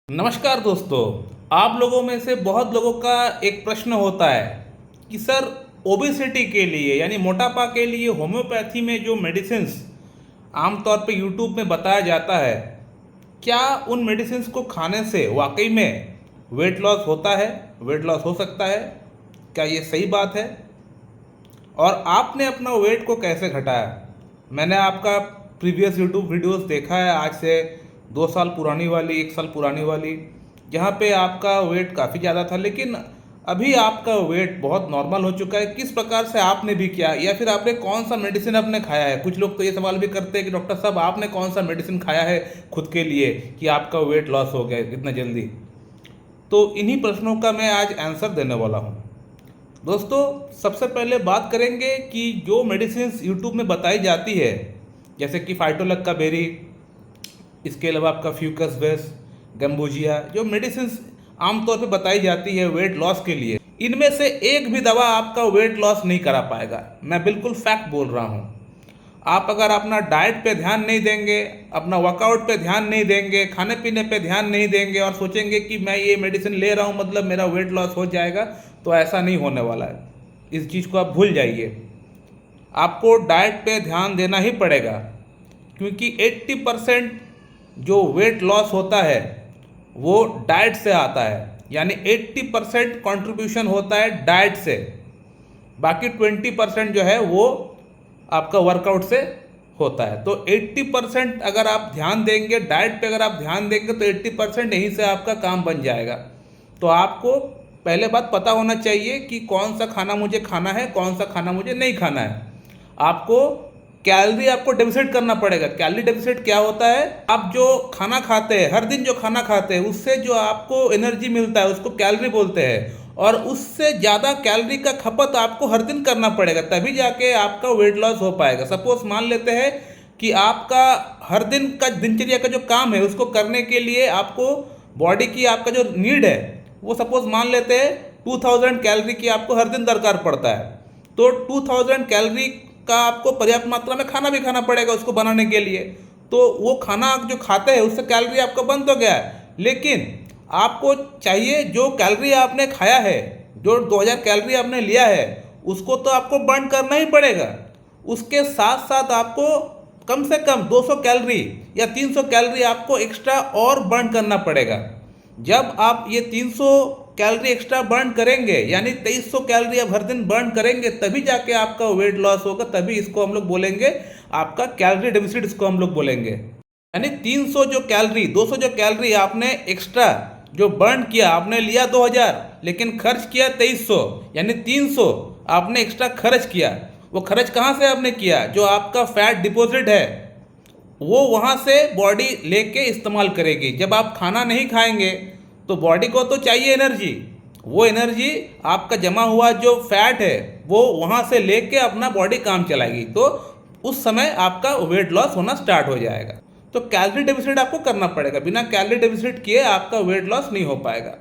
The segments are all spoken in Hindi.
नमस्कार दोस्तों। आप लोगों में से बहुत लोगों का एक प्रश्न होता है कि सर, ओबेसिटी के लिए यानी मोटापा के लिए होम्योपैथी में जो मेडिसिन्स आमतौर पे यूट्यूब में बताया जाता है, क्या उन मेडिसिन्स को खाने से वाकई में वेट लॉस होता है, वेट लॉस हो सकता है? क्या ये सही बात है? और आपने अपना वेट को कैसे घटाया? मैंने आपका प्रीवियस यूट्यूब वीडियोस देखा है, आज से 2 साल पुरानी वाली, 1 साल पुरानी वाली, जहाँ पे आपका वेट काफ़ी ज़्यादा था, लेकिन अभी आपका वेट बहुत नॉर्मल हो चुका है। किस प्रकार से आपने भी किया, या फिर आपने कौन सा मेडिसिन आपने खाया है? कुछ लोग तो ये सवाल भी करते हैं कि डॉक्टर साहब, आपने कौन सा मेडिसिन खाया है खुद के लिए कि आपका वेट लॉस हो गया इतना जल्दी? तो इन्हीं प्रश्नों का मैं आज आंसर देने वाला हूँ। दोस्तों, सबसे पहले बात करेंगे कि जो मेडिसिन्स यूट्यूब में बताई जाती है, जैसे कि फाइटोलक्का बेरी, इसके अलावा आपका फ्यूकस बेस, गम्बूजिया, जो मेडिसिन्स आमतौर पे बताई जाती है वेट लॉस के लिए, इनमें से एक भी दवा आपका वेट लॉस नहीं करा पाएगा। मैं बिल्कुल फैक्ट बोल रहा हूँ। आप अगर अपना डाइट पे ध्यान नहीं देंगे, अपना वर्कआउट पे ध्यान नहीं देंगे, खाने पीने पे ध्यान नहीं देंगे और सोचेंगे कि मैं ये मेडिसिन ले रहा हूँ मतलब मेरा वेट लॉस हो जाएगा, तो ऐसा नहीं होने वाला है। इस चीज़ को आप भूल जाइए। आपको डाइट पे ध्यान देना ही पड़ेगा, क्योंकि 80% जो वेट लॉस होता है वो डाइट से आता है। यानी 80% कंट्रीब्यूशन होता है डाइट से, बाकी 20% जो है वो आपका वर्कआउट से होता है। तो 80% अगर आप ध्यान देंगे डाइट पे, अगर आप ध्यान देंगे तो 80% यहीं से आपका काम बन जाएगा। तो आपको पहले बात पता होना चाहिए कि कौन सा खाना मुझे खाना है, कौन सा खाना मुझे नहीं खाना है। आपको कैलोरी आपको डेफिसिट करना पड़ेगा। कैलोरी डेफिसिट क्या होता है? आप जो खाना खाते हैं, हर दिन जो खाना खाते हैं, उससे जो आपको एनर्जी मिलता है उसको कैलोरी बोलते हैं, और उससे ज़्यादा कैलोरी का खपत आपको हर दिन करना पड़ेगा, तभी जाके आपका वेट लॉस हो पाएगा। सपोज मान लेते हैं कि आपका हर दिन का दिनचर्या का जो काम है उसको करने के लिए आपको बॉडी की आपका जो नीड है वो सपोज मान लेते हैं 2000 कैलोरी की आपको हर दिन दरकार पड़ता है। तो 2000 कैलोरी का आपको पर्याप्त मात्रा में खाना भी खाना पड़ेगा उसको बनाने के लिए। तो वो खाना जो खाते हैं उससे कैलोरी आपका बन तो गया है, लेकिन आपको चाहिए जो कैलोरी आपने खाया है, जो 2000 कैलोरी आपने लिया है, उसको तो आपको बर्न करना ही पड़ेगा। उसके साथ साथ आपको कम से कम 200 कैलोरी या 300 कैलोरी आपको एक्स्ट्रा और बर्न करना पड़ेगा। जब आप ये 300 कैलोरी एक्स्ट्रा बर्न करेंगे, यानी 2300 कैलोरी आप हर दिन बर्न करेंगे, तभी जाके आपका वेट लॉस होगा। तभी इसको हम लोग बोलेंगे आपका कैलोरी डेफिसिट, इसको हम लोग बोलेंगे। यानी 300 जो कैलोरी, 200 जो कैलोरी आपने एक्स्ट्रा जो बर्न किया, आपने लिया 2000 लेकिन खर्च किया 2300, यानी 300 आपने एक्स्ट्रा खर्च किया। वो खर्च कहाँ से आपने किया? जो आपका फैट डिपॉजिट है वो वहाँ से बॉडी लेके इस्तेमाल करेगी। जब आप खाना नहीं खाएंगे तो बॉडी को तो चाहिए एनर्जी, वो एनर्जी आपका जमा हुआ जो फैट है वो वहाँ से लेके अपना बॉडी काम चलाएगी। तो उस समय आपका वेट लॉस होना स्टार्ट हो जाएगा। तो कैलोरी डेफिसिट आपको करना पड़ेगा, बिना कैलोरी डेफिसिट किए आपका वेट लॉस नहीं हो पाएगा।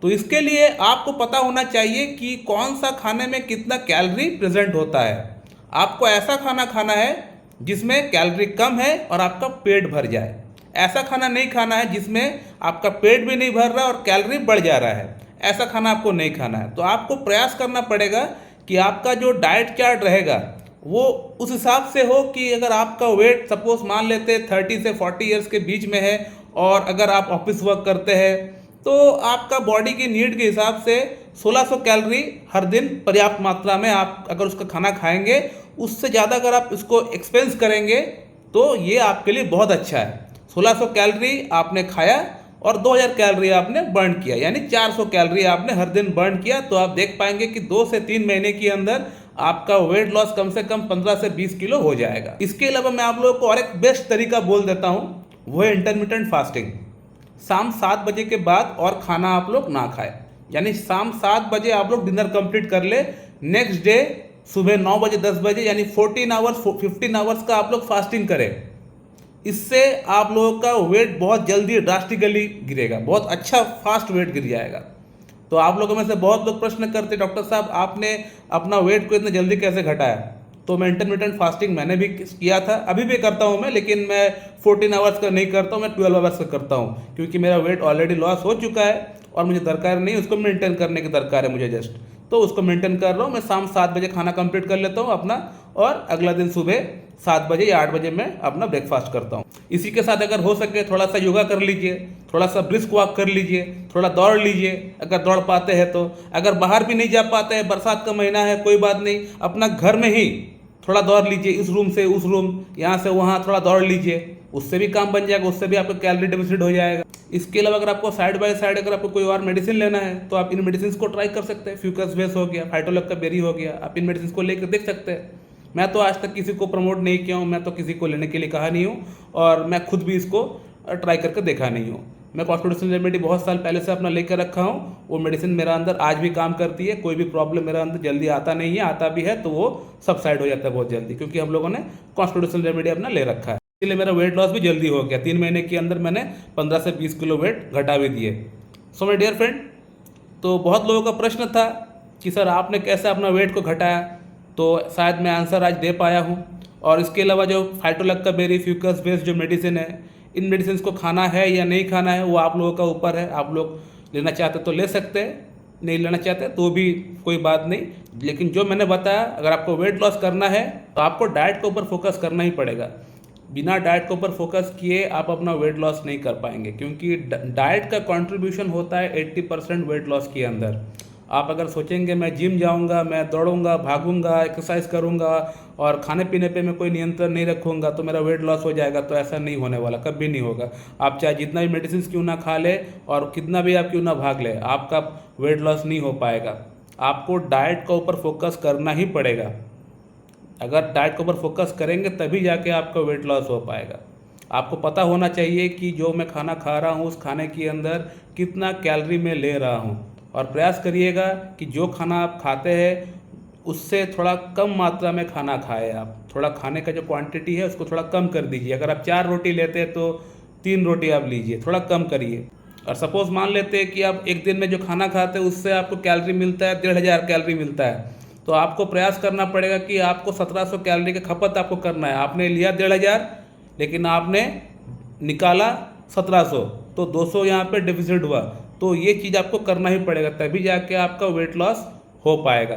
तो इसके लिए आपको पता होना चाहिए कि कौन सा खाने में कितना कैलोरी प्रेजेंट होता है। आपको ऐसा खाना खाना है जिसमें कैलोरी कम है और आपका पेट भर जाए। ऐसा खाना नहीं खाना है जिसमें आपका पेट भी नहीं भर रहा और कैलोरी बढ़ जा रहा है। ऐसा खाना आपको नहीं खाना है। तो आपको प्रयास करना पड़ेगा कि आपका जो डाइट चार्ट रहेगा वो उस हिसाब से हो कि अगर आपका वेट सपोज मान लेते 30 से 40 ईयर्स के बीच में है, और अगर आप ऑफिस वर्क करते हैं, तो आपका बॉडी की नीड के हिसाब से 1600 कैलोरी हर दिन पर्याप्त मात्रा में आप अगर उसका खाना खाएंगे, उससे ज़्यादा अगर आप इसको एक्सपेंस करेंगे तो ये आपके लिए बहुत अच्छा है। 1600 कैलोरी आपने खाया और 2000 कैलोरी आपने बर्न किया, यानी 400 कैलोरी आपने हर दिन बर्न किया। तो आप देख पाएंगे कि 2 से 3 महीने के अंदर आपका वेट लॉस कम से कम 15 से 20 किलो हो जाएगा। इसके अलावा मैं आप लोगों को और एक बेस्ट तरीका बोल देता हूँ, वो है इंटरमिटेंट फास्टिंग। शाम 7 बजे के बाद और खाना आप लोग ना खाएं, यानी शाम 7 बजे आप लोग डिनर कंप्लीट कर ले। नेक्स्ट डे सुबह 9 बजे 10 बजे यानी 14 आवर्स 15 आवर्स का आप लोग फास्टिंग करें। इससे आप लोगों का वेट बहुत जल्दी ड्रास्टिकली गिरेगा, बहुत अच्छा फास्ट वेट गिर जाएगा। तो आप लोगों में से बहुत लोग प्रश्न करते, डॉक्टर साहब आपने अपना वेट को इतना जल्दी कैसे घटाया? तो मैं इंटरमीडिएट फास्टिंग मैंने भी किया था, अभी भी करता हूँ मैं, लेकिन मैं 14 आवर्स का नहीं करता हूँ, मैं 12 आवर्स का करता हूँ, क्योंकि मेरा वेट ऑलरेडी लॉस हो चुका है और मुझे दरकार नहीं, उसको मेंटेन करने की दरकार है मुझे जस्ट। तो उसको मेंटेन कर रहा हूँ। मैं शाम 7 बजे खाना कंप्लीट कर लेता हूँ अपना, और अगला दिन सुबह 7 बजे या 8 बजे मैं अपना ब्रेकफास्ट करता हूँ। इसी के साथ अगर हो सके थोड़ा सा योगा कर लीजिए, थोड़ा सा ब्रिस्क वॉक कर लीजिए, थोड़ा दौड़ लीजिए अगर दौड़ पाते हैं तो। अगर बाहर भी नहीं जा पाते हैं, बरसात का महीना है, कोई बात नहीं, अपना घर में ही थोड़ा दौड़ लीजिए, इस रूम से उस रूम, यहाँ से वहाँ थोड़ा दौड़ लीजिए, उससे भी काम बन जाएगा, उससे भी आपका कैलोरी डेफिसिट हो जाएगा। इसके अलावा अगर आपको साइड बाय साइड अगर आपको कोई और मेडिसिन लेना है तो आप इन मेडिसिन को ट्राई कर सकते हैं। फ्यूकस बेस हो गया, फाइटोलैक्का बेरी हो गया, आप इन मेडिसिन को लेकर देख सकते हैं। मैं तो आज तक किसी को प्रमोट नहीं किया हूँ, मैं तो किसी को लेने के लिए कहा नहीं हूँ, और मैं खुद भी इसको ट्राई करके देखा नहीं हूँ। मैं कॉन्स्टिट्यूशन रेमेडी बहुत साल पहले से अपना लेकर रखा हूँ, वो मेडिसिन मेरा अंदर आज भी काम करती है। कोई भी प्रॉब्लम मेरा अंदर जल्दी आता नहीं है, आता भी है तो वो सबसाइड हो जाता है बहुत जल्दी, क्योंकि हम लोगों ने कॉन्स्टिट्यूशन रेमेडी अपना ले रखा है। इसलिए मेरा वेट लॉस भी जल्दी हो गया। 3 महीने के अंदर मैंने 15 से 20 किलो वेट घटा भी दिए। सो माय डियर फ्रेंड, तो बहुत लोगों का प्रश्न था कि सर आपने कैसे अपना वेट को घटाया, तो शायद मैं आंसर आज दे पाया हूँ। और इसके अलावा जो फाइटोलैक्का बेरी, फ्यूकस बेस्ड जो मेडिसिन है, इन मेडिसिन को खाना है या नहीं खाना है वो आप लोगों का ऊपर है। आप लोग लेना चाहते तो ले सकते हैं, नहीं लेना चाहते तो भी कोई बात नहीं। लेकिन जो मैंने बताया, अगर आपको वेट लॉस करना है तो आपको डाइट के ऊपर फोकस करना ही पड़ेगा। बिना डाइट के ऊपर फोकस किए आप अपना वेट लॉस नहीं कर पाएंगे, क्योंकि डाइट का कंट्रीब्यूशन होता है 80% वेट लॉस के अंदर। आप अगर सोचेंगे मैं जिम जाऊंगा, मैं दौड़ूंगा, भागूंगा, एक्सरसाइज करूंगा और खाने पीने पे मैं कोई नियंत्रण नहीं रखूंगा तो मेरा वेट लॉस हो जाएगा, तो ऐसा नहीं होने वाला, कभी नहीं होगा। आप चाहे जितना भी मेडिसिन क्यों ना खा ले और कितना भी आप क्यों ना भाग ले, आपका वेट लॉस नहीं हो पाएगा। आपको डाइट के ऊपर फोकस करना ही पड़ेगा। अगर डाइट के ऊपर फोकस करेंगे तभी जाके आपका वेट लॉस हो पाएगा। आपको पता होना चाहिए कि जो मैं खाना खा रहा हूँ उस खाने के अंदर कितना कैलोरी मैं ले रहा हूँ, और प्रयास करिएगा कि जो खाना आप खाते हैं उससे थोड़ा कम मात्रा में खाना खाएं। आप थोड़ा खाने का जो क्वांटिटी है उसको थोड़ा कम कर दीजिए। अगर आप 4 रोटी लेते हैं तो 3 रोटी आप लीजिए, थोड़ा कम करिए। और सपोज मान लेते हैं कि आप एक दिन में जो खाना खाते हैं उससे आपको कैलोरी मिलता है 1500 कैलोरी मिलता है, तो आपको प्रयास करना पड़ेगा कि आपको 1700 कैलोरी का खपत आपको करना है। आपने लिया 1500 लेकिन आपने निकाला 1700, तो 200 यहाँ पे डेफिसिट हुआ। तो ये चीज़ आपको करना ही पड़ेगा, तभी जाके आपका वेट लॉस हो पाएगा।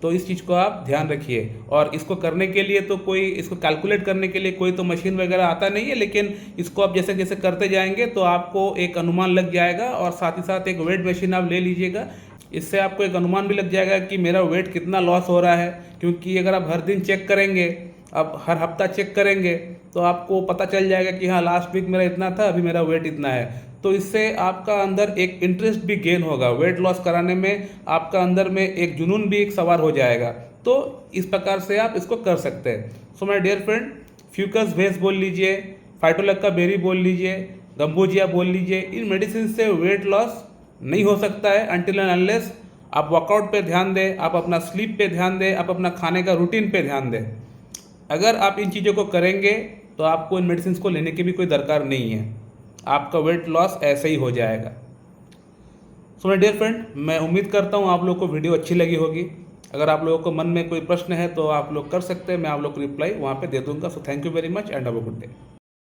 तो इस चीज़ को आप ध्यान रखिए। और इसको करने के लिए तो कोई, इसको कैलकुलेट करने के लिए कोई तो मशीन वगैरह आता नहीं है, लेकिन इसको आप जैसे जैसे करते जाएंगे तो आपको एक अनुमान लग जाएगा, और साथ ही साथ एक वेट मशीन आप ले लीजिएगा। इससे आपको एक अनुमान भी लग जाएगा कि मेरा वेट कितना लॉस हो रहा है, क्योंकि अगर आप हर दिन चेक करेंगे, आप हर हफ्ता चेक करेंगे, तो आपको पता चल जाएगा कि हाँ लास्ट वीक मेरा इतना था, अभी मेरा वेट इतना है। तो इससे आपका अंदर एक इंटरेस्ट भी गेन होगा वेट लॉस कराने में, आपका अंदर में एक जुनून भी एक सवार हो जाएगा। तो इस प्रकार से आप इसको कर सकते हैं। So my dear friend, fucus बेस बोल लीजिए, फाइटोलैक्का बेरी बोल लीजिए, गंबूजिया बोल लीजिए, इन मेडिसिन से वेट लॉस नहीं हो सकता है अनटिल एंड अनलेस आप वर्कआउट पे ध्यान दें, आप अपना स्लीप पे ध्यान दें, आप अपना खाने का रूटीन पे ध्यान दें। अगर आप इन चीज़ों को करेंगे तो आपको इन मेडिसिन को लेने की भी कोई दरकार नहीं है, आपका वेट लॉस ऐसे ही हो जाएगा। सो माय डियर फ्रेंड, मैं उम्मीद करता हूँ आप लोगों को वीडियो अच्छी लगी होगी। अगर आप लोगों को मन में कोई प्रश्न है तो आप लोग कर सकते हैं, मैं आप लोग को रिप्लाई वहाँ पे दे दूँगा। So thank you very much and have a good day.